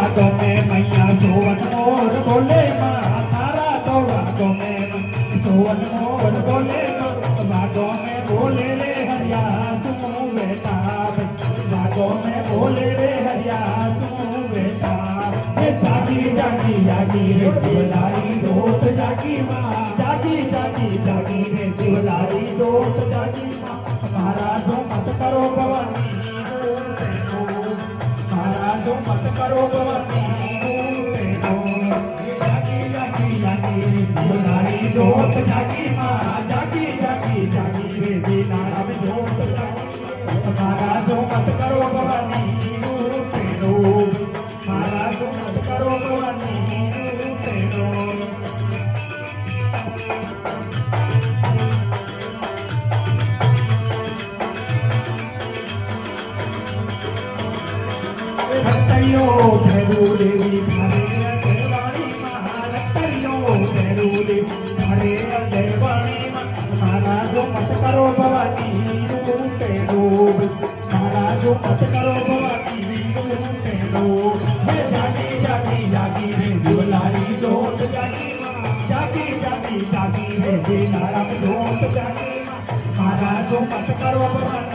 વાતો મેં મૈયા સોવન મોર બોલે માં તારા તો વાતો મેં સોવન મોર બોલે વાતો મેં બોલે રે હરિયા તું બેટા વાતો મેં બોલે રે હરિયા તું બેટા જાગી જાગી જાગી રે દિવલારી દોત જાગી માં જાગી જાગી જાગી રે દિવલારી દોત જાગી માં મારા જો મત કરો ભવાની મારા જો મત કરો ભવાની જાગી જાગી જાગી રે દિવલારી દોત જાગી માં જાગી જાગી જાગી રે દિવલારી દોત જાગી મારા જો મત કરો ભવાની મારા જો મત કરો ભવાની ભૈરવ દેવી મારે દેવાણી માં રતૈયો ભૈરવ દેવી મારે દેવાણી માં મારા જો મત કરો ભવાની રૂપે રૂપ મારા જો મત કરો ભવાની રૂપે રૂપ હે જાગી જાગી જાગી રે દિવલારી દોત જાગી માં જાગી જાગી જાગી રે દિવલારી દોત જાગી માં મારા જો મત કરો ભવાની